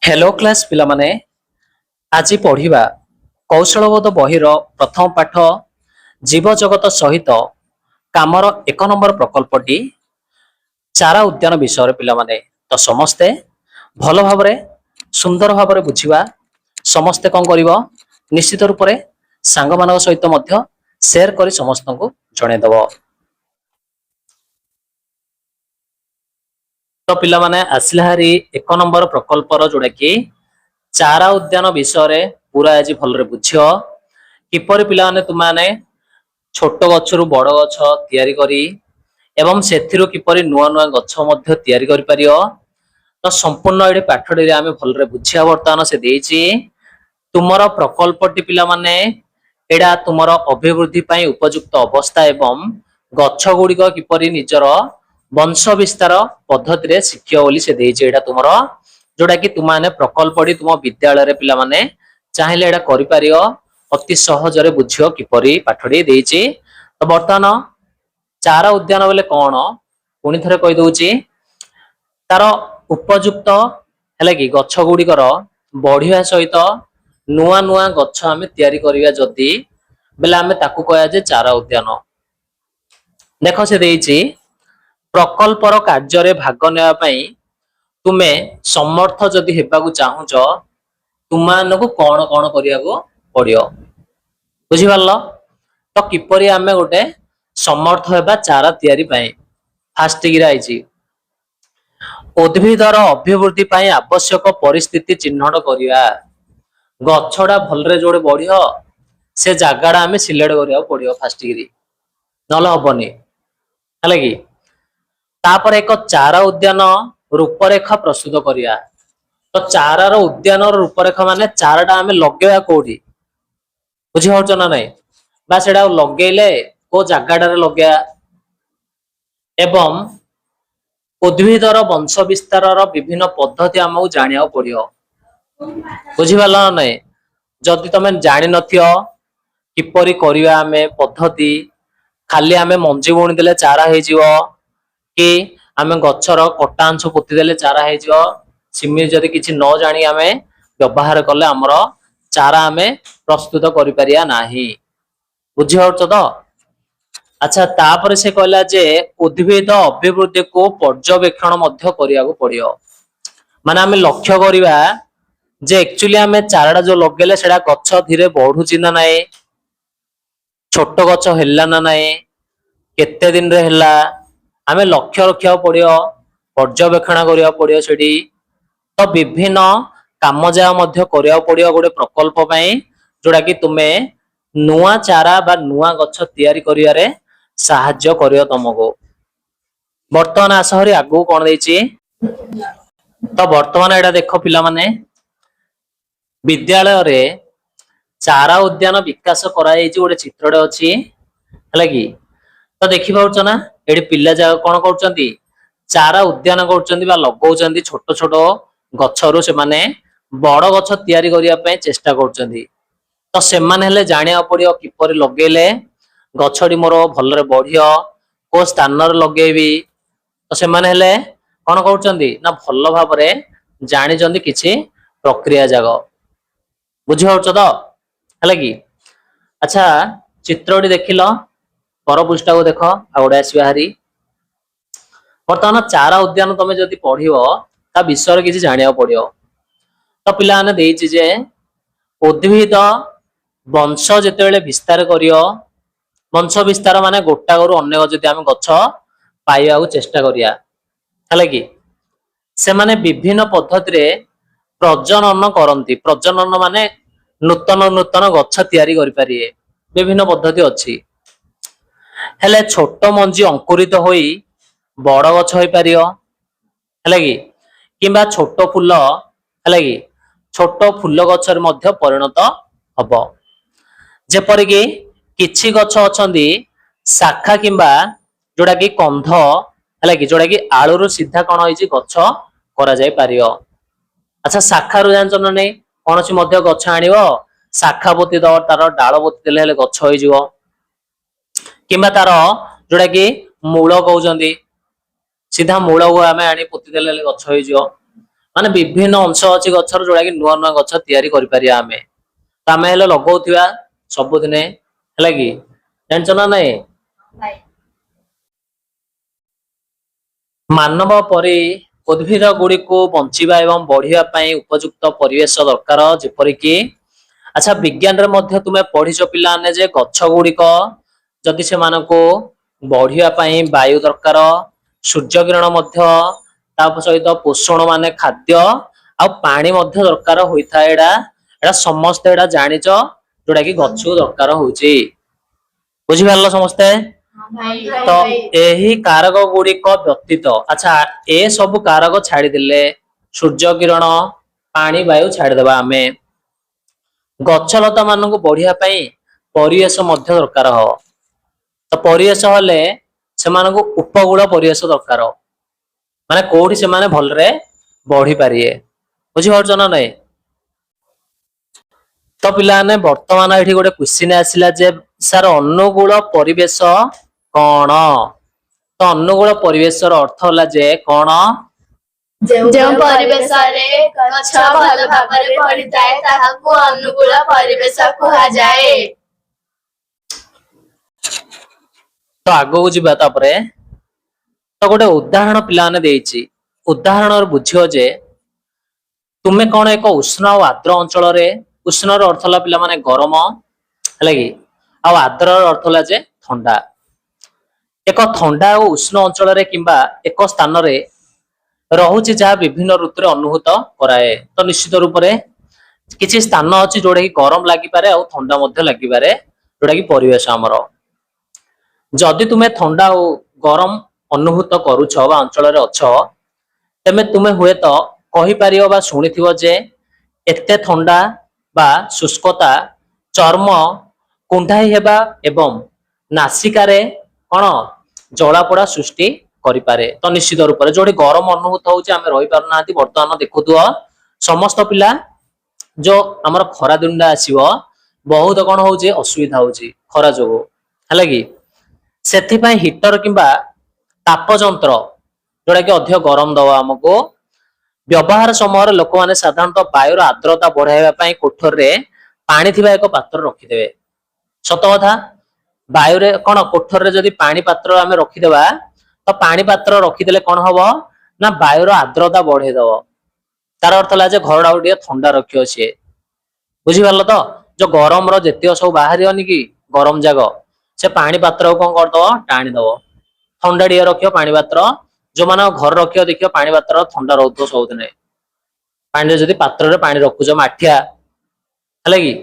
Hello class पिला माने आज पढ़िबा कौशलबोध बहिर प्रथम पाठ जीव जगत सहित कामर एक नंबर प्रकल्पटी चारा उद्यान विषय पिला माने तो समस्ते भल भाबरे सुंदर भाबरे बुझिबा समस्ते कौन करिवो निश्चित रूप रे सांग मानक सहित मध्य शेयर करी समस्त को जणे दबो। तो पिला माने आसिला हारी एक नंबर प्रकल्पर जोडा कि चारा उद्यान विषय पूरा आज भलरे बुझियो किपर पिला माने तुम माने छोट गछरु बड़ गछ तयारी करी एवं सेथिरु किपरि नुआ नुआ गछ मध्य तयारी करि परियो। तो संपूर्ण एडी पाठडी आमे भलरे बुझिया वर्तमान से देइछि तुमर प्रकल्पटी पिला माने एडा तुमर अभिवृद्धि पई उपयुक्त अवस्था एवं गछ गुडी किपरि निजर वंश विस्तार पद्धति रे शिक्षा बोली से देइछि एडा तुमर जोड़ा कि तुम माने प्रकल्पटी तुम विद्यालय रे पिला माने चाहिले एडा करि पारियो अति सहज रे बुझियो किपरि पाठडी देइछि। तो वर्तमान चारा उद्यान बोले कौन पुणी थे कही दौची तार उपयुक्त है कि गछ गुड़िकर बढ़िया सहित नुआ नुआ गछ आम तैयारी करिया जदि बेले आम ताकू कह जे चारा उद्यान। देख से देइछि प्रकल्पर कार्य भाग नेवा पई तुमे समर्थ जदि हेबाकू चाहूच तुमको कौन कौन करिया पड़ियो बुझी पारल। तो किपरि आमे गोटे समर्थ हेबा चारा तैयारी पई फास्ट गिराइछि उद्भिदर अभिवृद्धि पई आवश्यक परिस्थिति चिन्हट करिया गछडा भलरे जोड़े बढ़ियो से जागाडा आमे सिलेक्ट करिया पड़ियो फास्ट गिरी नले हबनी हले कि तापर एक चारा उद्यान रूपरेखा प्रस्तुत करिया। तो चारार उद्यान रूपरेखा माने चाराटा आमे लगेया कोठी बुझी होच ना नहीं बा सेडा लगेले को जगाटारे लगे एवं उद्भिदर वंश विस्तार विभिन्न पद्धति आमको जानिया पड़ियो बुझीपाल ना नहीं। जदि तुम जानि नथियो किपरि करिया आमे पद्धति खाली आमे मंजी बुणी देले चारा हे जिवो कि आमे गछर कटा अंश पोती देले चारा हे जिवो सिमी जदि किछि न जानि आमे व्यवहार कले हमर चारा आमे प्रस्तुत करि परिया नाही बुझी होच तो। अच्छा तापर से कहला जे उद्भिद अभिवृद्धि को पर्यवेक्षण मध्य करिया पड़ियो माने आमे लक्ष्य करिवा जे एक्चुअली आमे चाराटा जो लगेले सेडा गछ धीरे बढ़ुची ना नाही छोट गछ हेला ना नाही केते दिन रे हेला आमे लक्ष्य रखिया पड़ियो पर्यवेक्षण करिया पड़ियो सेडी। तो विभिन्न काम जा मध्य करिया पड़ियो गोटे प्रकल्प पई जोडा कि तुमे नुआ चारा बा नुआ गछ तैयारी करियारे साहाଯ୍य करियो तुमको। वर्तमान आसहरी आगु कोन देछि तो वर्तमान एडा देखो पिला माने विद्यालय रे चारा उद्यान विकास कराई गोटे चित्रटे अछि हला कि। तो देखि पाउछ ना एडी पिला जा कोन करचंती चारा उद्यान करचंती बा लगौचंती छोट छोट गछरु से माने बड़ गछ तैयारी करिया पय चेष्टा करचंती। तो से माने हेले जानिया पड़ियो किपरि लगेले गछडी मोर भलरे बढ़ियो को स्थान रे लगेबी। तो से माने हेले कोन करचंती ना भल भाबरे जानि जंती किछि प्रक्रिया जाग बुझी होच तो हला कि। अच्छा चित्रटी देखिलो पर पृष्ठा को देख आउडे आसीबा हारी वर्तमान चारा उद्यान तमे जदि पढ़ियो ता विषय किछि जानिया पड़ियो। तो पिला ने देइछि जे उद्भिद वंश जेतेबेले विस्तार करियो वंश विस्तार माने गोटा गरु अन्य जदि आमे गछ पाइबा चेष्टा करिया हला कि से माने विभिन्न पद्धति रे प्रजनन करंती प्रजनन माने नूतन नूतन गछ तैयारी करि परिए विभिन्न पद्धति अछि हेले छोट मंजी अंकुरित होई बड़ गछ होई परियो हला कि किंबा छोट फूल हला कि छोट फूल गछर मध्य परिणत हबो। जेपरि कि किछि गछ अछंदी शाखा किंबा जोडा कि कंध हला कि जोडा कि आळु रु सीधा कोन होइछि गछ करा जाय पारियो। अच्छा शाखा रु जानछ न नै कोनोसी मध्य गछ आनिवो शाखा पोती द तार डाळ पोती देले हेले गछ होई जिवो किंबा तार जोडा कि मूळ कहउचंदी सीधा मूळ को आमे आनी पोती देले हेले गछ होई जिवो ମାନେ ବିଭିନ୍ନ ଅଂଶ ଅଛି ଗଛର ଯୋଉଟା କି ନୂଆ ନୂଆ ଗଛ ତିଆରି କରିପାରିବା ଆମେ। ତ ଆମେ ହେଲେ ଲଗଉଥିବା ସବୁଦିନେ, ହେଲା କି? ଜାଣିଛ ନା ନାଇଁ? ମାନବ ପରି ଉଦ୍ଭିଦ ଗୁଡିକୁ ବଞ୍ଚିବା ଏବଂ ବଢିବା ପାଇଁ ଉପଯୁକ୍ତ ପରିବେଶ ଦରକାର, ଯେପରିକି ଆଚ୍ଛା ବିଜ୍ଞାନରେ ମଧ୍ୟ ତୁମେ ପଢିଛ ପିଲାମାନେ ଯେ ଗଛ ଗୁଡିକ ଯଦି ସେମାନଙ୍କୁ ବଢିବା ପାଇଁ ବାୟୁ ଦରକାର, ସୂର୍ଯ୍ୟ କିରଣ ମଧ୍ୟ, ତା ସହିତ ପୋଷଣ ମାନେ ଖାଦ୍ୟ ଆଉ ପାଣି ମଧ୍ୟ ଦରକାର ହୋଇଥାଏ। ଏଇଟା ଏଇଟା ସମସ୍ତେ ଏଇଟା ଜାଣିଛ, ଯୋଉଟା କି ଗଛକୁ ଦରକାର ହଉଛି। ବୁଝିପାରିଲ ସମସ୍ତେ? ତ ଏହି କାରକ ଗୁଡିକ ବ୍ୟତୀତ, ଆଚ୍ଛା ଏ ସବୁ କାରକ ଛାଡିଦେଲେ, ସୂର୍ଯ୍ୟ କିରଣ, ପାଣି, ବାୟୁ ଛାଡିଦେବା ଆମେ, ଗଛ ଲତା ମାନଙ୍କୁ ବଢିବା ପାଇଁ ପରିବେଶ ମଧ୍ୟ ଦରକାର ହବ। ତ ପରିବେଶ ହେଲେ ସେମାନଙ୍କୁ ଉପକୂଳ ପରିବେଶ ଦରକାର, ମାନେ କୋଉଠି ସେମାନେ ଭଲରେ ବଢି ପାରିବେ। ବୁଝିପାରୁଛ ନା ନାଇଁ? ତ ପିଲାମାନେ ବର୍ତ୍ତମାନ ଏଇଠି ଗୋଟେ କ୍ୱେଶ୍ଚିନ୍ ଆସିଲା ଯେ ସାର୍ ଅନୁକୂଳ ପରିବେଶ କଣ? ତ ଅନୁକୂଳ ପରିବେଶର ଅର୍ଥ ହେଲା ଯେ କଣ? ଯେଉଁ ପରିବେଶରେ ଗଛ ଭଲ ଭାବରେ ବଢିଥାଏ ତାହାକୁ ଅନୁକୂଳ ପରିବେଶ କୁହାଯାଏ। ତ ଆଗକୁ ଯିବା ତାପରେ, ତ ଗୋଟେ ଉଦାହରଣ ପିଲାମାନେ ଦେଇଛି, ଉଦାହରଣରୁ ବୁଝିବ ଯେ ତୁମେ କଣ ଏକ ଉଷ୍ଣ ଆଉ ଆର୍ଦ୍ର ଅଞ୍ଚଳରେ, ଉଷ୍ଣର ଅର୍ଥ ହେଲା ପିଲାମାନେ ଗରମ, ହେଲା କି? ଆଉ ଆର୍ଦ୍ରର ଅର୍ଥ ହେଲା ଯେ ଥଣ୍ଡା। ଏକ ଥଣ୍ଡା ଓ ଉଷ୍ଣ ଅଞ୍ଚଳରେ କିମ୍ବା ଏକ ସ୍ଥାନରେ ରହୁଛି ଯାହା ବିଭିନ୍ନ ଋତୁରେ ଅନୁଭୂତ କରାଏ। ତ ନିଶ୍ଚିତ ରୂପରେ କିଛି ସ୍ଥାନ ଅଛି ଯୋଉଟା କି ଗରମ ଲାଗିପାରେ ଆଉ ଥଣ୍ଡା ମଧ୍ୟ ଲାଗିପାରେ, ଯୋଉଟା କି ପରିବେଶ ଆମର। ଯଦି ତୁମେ ଥଣ୍ଡା ଓ ଗରମ ଅନୁଭୂତ କରୁଛ ବା ଅଞ୍ଚଳରେ ଅଛ, ତେବେ ତୁମେ ହୁଏତ କହିପାରିବ ବା ଶୁଣିଥିବ ଯେ ଏତେ ଥଣ୍ଡା ବା ଶୁଷ୍କତା ଚର୍ମ କୁଣ୍ଢାଇ ହେବା ଏବଂ ନାସିକାରେ କଣ ଜଳାପୋଡା ସୃଷ୍ଟି କରିପାରେ। ତ ନିଶ୍ଚିତ ରୂପରେ ଯୋଉଠି ଗରମ ଅନୁଭୂତ ହଉଛି ଆମେ ରହିପାରୁନାହାନ୍ତି, ବର୍ତ୍ତମାନ ଦେଖୁଥିବ ସମସ୍ତ ପିଲା ଯୋଉ ଆମର ଖରା ଦିନଟା ଆସିବ ବହୁତ କଣ ହଉଛି ଅସୁବିଧା ହଉଛି ଖରା ଯୋଗୁ, ହେଲା କି? ସେଥିପାଇଁ ହିଟର କିମ୍ବା ତାପ ଯନ୍ତ୍ର ଯୋଉଟା କି ଅଧିକ ଗରମ ଦବ ଆମକୁ, ବ୍ୟବହାର ସମୟରେ ଲୋକମାନେ ସାଧାରଣତଃ ବାୟୁର ଆର୍ଦ୍ରତା ବଢାଇବା ପାଇଁ କୋଠରରେ ପାଣି ଥିବା ଏକ ପାତ୍ର ରଖିଦେବେ। ସତ କଥା, ବାୟୁରେ କଣ କୋଠରରେ ଯଦି ପାଣି ପାତ୍ର ଆମେ ରଖିଦେବା, ତ ପାଣି ପାତ୍ର ରଖିଦେଲେ କଣ ହବ ନା ବାୟୁର ଆର୍ଦ୍ରତା ବଢେଇ ଦବ। ତାର ଅର୍ଥ ହେଲା ଯେ ଘରଟାକୁ ଟିକେ ଥଣ୍ଡା ରଖିବ ସିଏ। ବୁଝିପାରିଲ ତ? ଯୋଉ ଗରମର ଯେତିକ ସବୁ ବାହାରିବନି କି ଗରମ ଯାକ, ସେ ପାଣି ପାତ୍ରକୁ କଣ କରିଦବ ଟାଣି ଦବ, ଥଣ୍ଡା ଟିକେ ରଖିବ ପାଣି ପାତ୍ର। ଯୋଉମାନଙ୍କ ଘର ରଖିବ ଦେଖିବ ପାଣି ପାତ୍ର ଥଣ୍ଡା ରହୁଥିବ ସବୁଦିନେ। ପାଣିରେ ଯଦି ପାତ୍ରରେ ପାଣି ରଖୁଛ ମାଠିଆ, ହେଲା କି?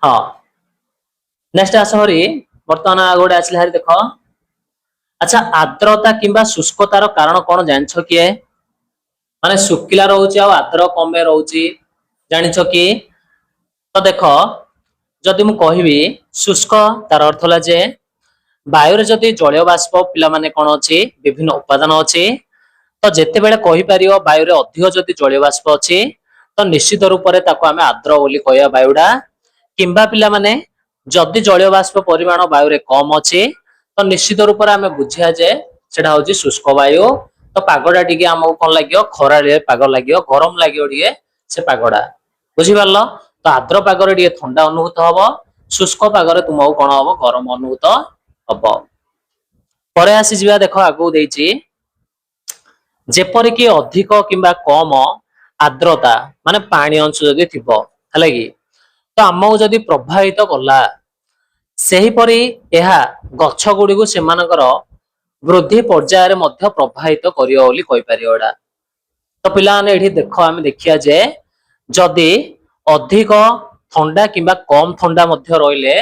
ହଁ, ନେକ୍ସଟ ଆସ ହରି, ବର୍ତ୍ତମାନ ଆଉ ଗୋଟେ ଆସିଲା ହାରି ଦେଖ। ଆଚ୍ଛା ଆର୍ଦ୍ରତା କିମ୍ବା ଶୁଷ୍କତାର କାରଣ କଣ ଜାଣିଛ କିଏ? ମାନେ ଶୁଖିଲା ରହୁଛି ଆଉ ଆର୍ଦ୍ର କଣ ପାଇଁ ରହୁଛି ଜାଣିଛ କି? ତ ଦେଖ, ଯଦି ମୁଁ କହିବି ଶୁଷ୍କ, ତାର ଅର୍ଥ ହେଲା ଯେ ବାୟୁରେ ଯଦି ଜଳୀୟ ବାଷ୍ପ ପିଲାମାନେ କଣ ଅଛି ବିଭିନ୍ନ ଉପାଦାନ ଅଛି, ତ ଯେତେବେଳେ କହିପାରିବ ବାୟୁରେ ଅଧିକ ଯଦି ଜଳୀୟ ବାଷ୍ପ ଅଛି, ତ ନିଶ୍ଚିତ ରୂପରେ ତାକୁ ଆମେ ଆର୍ଦ୍ର ବୋଲି କହିବା ବାୟୁଟା। କିମ୍ବା ପିଲାମାନେ ଯଦି ଜଳୀୟ ବାଷ୍ପ ପରିମାଣ ବାୟୁରେ କମ ଅଛି, ତ ନିଶ୍ଚିତ ରୂପରେ ଆମେ ବୁଝିବା ଯେ ସେଟା ହଉଛି ଶୁଷ୍କ ବାୟୁ। ତ ପାଗଟା ଟିକେ ଆମକୁ କଣ ଲାଗିବ ଖରାଳିଆ ପାଗ ଲାଗିବ, ଗରମ ଲାଗିବ ଟିକେ ସେ ପାଗଟା। ବୁଝିପାରିଲ? ତ ଆର୍ଦ୍ର ପାଗରେ ଟିକେ ଥଣ୍ଡା ଅନୁଭୂତ ହବ, ଶୁଷ୍କ ପାଗରେ ତୁମକୁ କଣ ହବ ଗରମ ଅନୁଭୂତ ହବ। ପରେ ଆସିଯିବା, ଦେଖ ଆଗକୁ ଦେଇଛି ଯେପରିକି ଅଧିକ କିମ୍ବା କମ ଆର୍ଦ୍ରତା ମାନେ ପାଣି ଅଂଶ ଯଦି ଥିବ, ହେଲା କି? ତ ଆମକୁ ଯଦି ପ୍ରଭାବିତ କଲା, ସେହିପରି ଏହା ଗଛ ଗୁଡିକୁ ସେମାନଙ୍କର ବୃଦ୍ଧି ପର୍ଯ୍ୟାୟରେ ମଧ୍ୟ ପ୍ରବାହିତ କରିବ ବୋଲି କହିପାରିବ ଏଇଟା। ତ ପିଲାମାନେ ଏଇଠି ଦେଖ, ଆମେ ଦେଖିବା ଯେ ଯଦି ଅଧିକ ଥଣ୍ଡା କିମ୍ବା କମ ଥଣ୍ଡା ମଧ୍ୟ ରହିଲେ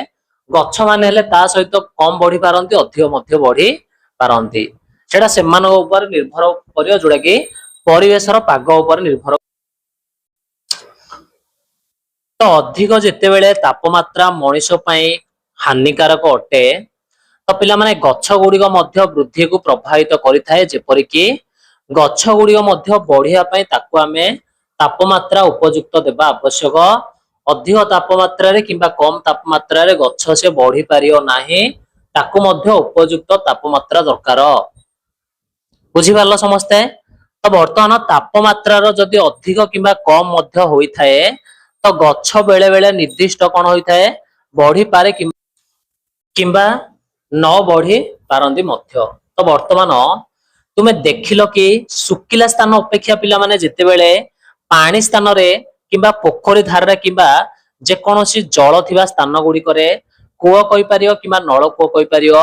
ଗଛ ମାନେ ହେଲେ ତା ସହିତ କମ ବଢି ପାରନ୍ତି, ଅଧିକ ମଧ୍ୟ ବଢି ପାରନ୍ତି। ସେଟା ସେମାନଙ୍କ ଉପରେ ନିର୍ଭର କରିବ, ଯୋଉଟା କି ପରିବେଶର ପାଗ ଉପରେ ନିର୍ଭର। ତ ଅଧିକ ଯେତେବେଳେ ତାପମାତ୍ରା ମଣିଷ ପାଇଁ ହାନିକାରକ ଅଟେ, ତ ପିଲାମାନେ ଗଛ ଗୁଡିକ ମଧ୍ୟ ବୃଦ୍ଧିକୁ ପ୍ରଭାବିତ କରିଥାଏ। ଯେପରିକି ଗଛ ଗୁଡିକ ମଧ୍ୟ ବଢିବା ପାଇଁ ତାକୁ ଆମେ ତାପମାତ୍ରା ଉପଯୁକ୍ତ ଦେବା ଆବଶ୍ୟକ। ଅଧିକ ତାପମାତ୍ରାରେ କିମ୍ବା କମ ତାପମାତ୍ରାରେ ଗଛ ସେ ବଢି ପାରିବ ନାହିଁ, ତାକୁ ମଧ୍ୟ ଉପଯୁକ୍ତ ତାପମାତ୍ରା ଦରକାର। ବୁଝିପାରିଲ ସମସ୍ତେ? ତ ବର୍ତ୍ତମାନ ତାପମାତ୍ରାର ଯଦି ଅଧିକ କିମ୍ବା କମ ମଧ୍ୟ ହୋଇଥାଏ ତ ଗଛ ବେଳେ ବେଳେ ନିର୍ଦ୍ଦିଷ୍ଟ କଣ ହୋଇଥାଏ ବଢିପାରେ କିମ୍ବା ନ ବଢି ପାରନ୍ତି ମଧ୍ୟ। ତ ବର୍ତ୍ତମାନ ତୁମେ ଦେଖିଲ କି ଶୁଖିଲା ସ୍ଥାନ ଅପେକ୍ଷା ପିଲାମାନେ ଯେତେବେଳେ ପାଣି ସ୍ଥାନରେ କିମ୍ବା ପୋଖରୀ ଧାରରେ କିମ୍ବା ଯେକୌଣସି ଜଳ ଥିବା ସ୍ଥାନ ଗୁଡିକରେ କୂଅ କହିପାରିବ କିମ୍ବା ନଳକୂଅ କହିପାରିବ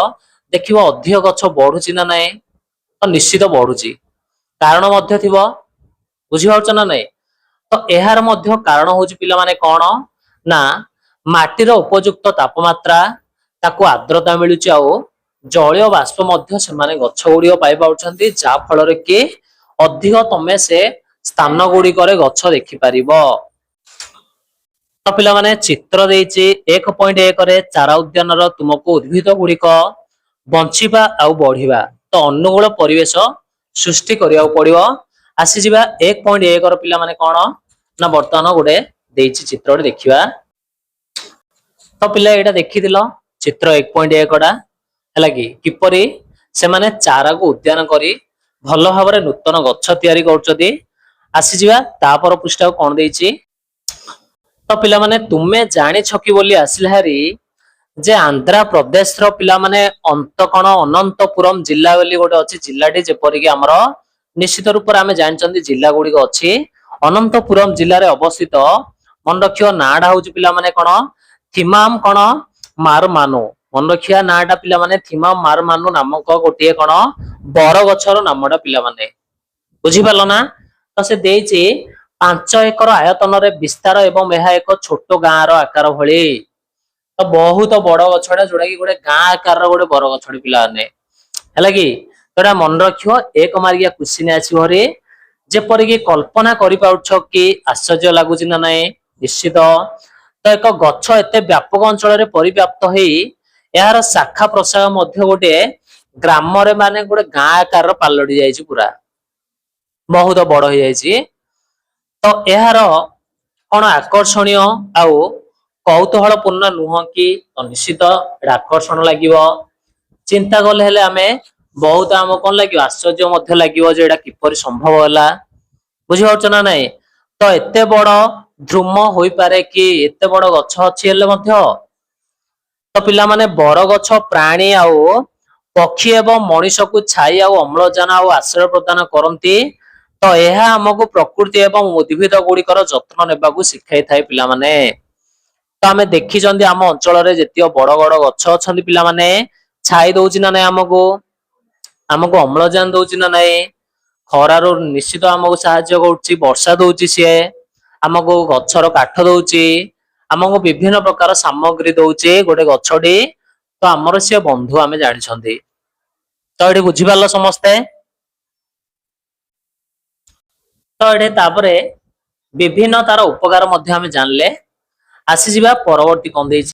ଦେଖିବ ଅଧିକ ଗଛ ବଢୁଛି ନା ନାଇଁ? ତ ନିଶ୍ଚିତ ବଢୁଛି। କାରଣ ମଧ୍ୟ ଥିବ, ବୁଝିପାରୁଛ ନା ନାଇଁ? ତ ଏହାର ମଧ୍ୟ କାରଣ ହଉଛି ପିଲାମାନେ କଣ ନା ମାଟିର ଉପଯୁକ୍ତ ତାପମାତ୍ରା, ତାକୁ ଆର୍ଦ୍ରତା ମିଳୁଛି ଆଉ ଜଳୀୟ ବାଷ୍ପ ମଧ୍ୟ ସେମାନେ ଗଛ ଗୁଡିକ ପାଇପାରୁଛନ୍ତି, ଯାହା ଫଳରେ କି ଅଧିକ ତମେ ସେ ସ୍ଥାନ ଗୁଡିକରେ ଗଛ ଦେଖିପାରିବ। ତ ପିଲାମାନେ ଚିତ୍ର ଦେଇଛି 1.1 ରେ ଚାରା ଉଦ୍ୟାନର ତୁମକୁ ଉଦ୍ଭିଦ ଗୁଡିକ ବଞ୍ଚିବା ଆଉ ବଢିବା ତ ଅନୁକୂଳ ପରିବେଶ ସୃଷ୍ଟି କରିବାକୁ ପଡିବ। ଆସିଯିବା 1.1 ର ପିଲାମାନେ କଣ ନା ବର୍ତ୍ତମାନ ଗୋଟେ ଦେଇଛି ଚିତ୍ରଟେ ଦେଖିବା। ତ ପିଲା ଏଇଟା ଦେଖିଥିଲ ଚିତ୍ର 1.1 ଟା ହେଲା କି କିପରି ସେମାନେ ଚାରାକୁ ଉଦ୍ୟାନ କରି ଭଲ ଭାବରେ ନୂତନ ଗଛ ତିଆରି କରୁଛନ୍ତି। ଆସିଯିବା ତାପର ପୃଷ୍ଠାକୁ କଣ ଦେଇଛି। ତ ପିଲାମାନେ ତୁମେ ଜାଣିଛ କି ବୋଲି ଆସିଲା ହାରି ଯେ ଆନ୍ଧ୍ରପ୍ରଦେଶର ପିଲାମାନେ କଣ ଅନନ୍ତପୁରମ ଜିଲ୍ଲା ବୋଲି ଗୋଟେ ଅଛି ଜିଲ୍ଲାଟି, ଯେପରିକି ଆମର ନିଶ୍ଚିତ ରୂପରେ ଆମେ ଜାଣିଛନ୍ତି ଜିଲ୍ଲା ଗୁଡିକ ଅଛି। ଅନନ୍ତପୁରମ ଜିଲ୍ଲାରେ ଅବସ୍ଥିତ ମନେ ରଖିବ ନାଁଟା ହଉଛି ପିଲାମାନେ କଣ ଥିମାମ କଣ ମାରମାନୁ। ମନେ ରଖିବା ନାଁଟା ପିଲାମାନେ ଥିମାମ ମାରମାନୁ ନାମକ ଗୋଟିଏ କଣ ବର ଗଛର ନାମଟା ପିଲାମାନେ, ବୁଝିପାରିଲ ନା? ତ ସେ ଦେଇଛି 5 ଏକର ଆୟତନରେ ବିସ୍ତାର ଏବଂ ଏହା ଏକ ଛୋଟ ଗାଁର ଆକାର ଭଳି। ତ ବହୁତ ବଡ ଗଛଟା ଯୋଉଟା କି ଗୋଟେ ଗାଁ ଆକାରର ଗୋଟେ ବର ଗଛଟେ ପିଲାମାନେ, ହେଲା କି? ତ ଏଟା ମନେ ରଖିବ 1 ମାର୍କିଆ କ୍ୱେଶ୍ଚିନ୍ ଆସିବ ରେ। ଯେପରିକି କଳ୍ପନା କରିପାରୁଛ କି ଆଶ୍ଚର୍ଯ୍ୟ ଲାଗୁଛି ନା ନାଇଁ? ନିଶ୍ଚିତ। ତ ଏକ ଗଛ ଏତେ ବ୍ୟାପକ ଅଞ୍ଚଳରେ ପରିବ୍ୟାପ୍ତ ହେଇ ଏହାର ଶାଖା ପ୍ରଶାଖ ମଧ୍ୟ ଗୋଟେ ଗ୍ରାମରେ ମାନେ ଗୋଟେ ଗାଁ ଆକାରର ପାଲଟି ଯାଇଛି, ପୁରା ବହୁତ ବଡ ହେଇଯାଇଛି। ତ ଏହାର କଣ ଆକର୍ଷଣୀୟ ଆଉ କୌତୁହଳ ପୂର୍ଣ୍ଣ ନୁହଁ କି? ତ ନିଶ୍ଚିତ ଏଟା ଆକର୍ଷଣ ଲାଗିବ। ଚିନ୍ତା କଲେ ହେଲେ ଆମେ ବହୁତ ଆମକୁ କଣ ଲାଗିବ ଆଶ୍ଚର୍ଯ୍ୟ ମଧ୍ୟ ଲାଗିବ ଯେ ଏଇଟା କିପରି ସମ୍ଭବ ହେଲା, ବୁଝିପାରୁଛ ନା ନାଇଁ? ତ ଏତେ ବଡ ଦ୍ରୁମ ହୋଇପାରେ କି ଏତେ ବଡ ଗଛ ଅଛି ହେଲେ ମଧ୍ୟ। ତ ପିଲାମାନେ ବରଗଛ ପ୍ରାଣୀ ଆଉ ପକ୍ଷୀ ଏବଂ ମଣିଷକୁ ଛାଇ ଆଉ ଅମ୍ଳଜାନ ଆଉ ଆଶ୍ରୟ ପ୍ରଦାନ କରନ୍ତି। ତ ଏହା ଆମକୁ ପ୍ରକୃତି ଏବଂ ଉଦ୍ଭିଦ ଗୁଡିକର ଯତ୍ନ ନେବାକୁ ଶିଖାଇଥାଏ ପିଲାମାନେ। ତ ଆମେ ଦେଖିଛନ୍ତି ଆମ ଅଞ୍ଚଳରେ ଯେତିକ ବଡ ବଡ ଗଛ ଅଛନ୍ତି ପିଲାମାନେ ଛାଇ ଦଉଛି ନା ନାଇଁ ଆମକୁ? ଆମକୁ ଅମ୍ଳଜାନ ଦଉଛି ନା ନାଇଁ? ଖରାରୁ ନିଶ୍ଚିତ ଆମକୁ ସାହାଯ୍ୟ କରୁଛି, ବର୍ଷା ଦଉଛି ସିଏ ଆମକୁ, ଗଛର କାଠ ଦଉଛି ଆମକୁ, ବିଭିନ୍ନ ପ୍ରକାର ସାମଗ୍ରୀ ଦଉଛି ଗୋଟେ ଗଛଟି। ତ ଆମର ସିଏ ବନ୍ଧୁ ଆମେ ଜାଣିଛନ୍ତି। ତ ଏଠି ବୁଝିପାରିଲ ସମସ୍ତେ? ତ ଏଠି ତାପରେ ବିଭିନ୍ନ ତାର ଉପକାର ମଧ୍ୟ ଆମେ ଜାଣିଲେ। ଆସିଯିବା ପରବର୍ତ୍ତୀ କଣ ଦେଇଛି।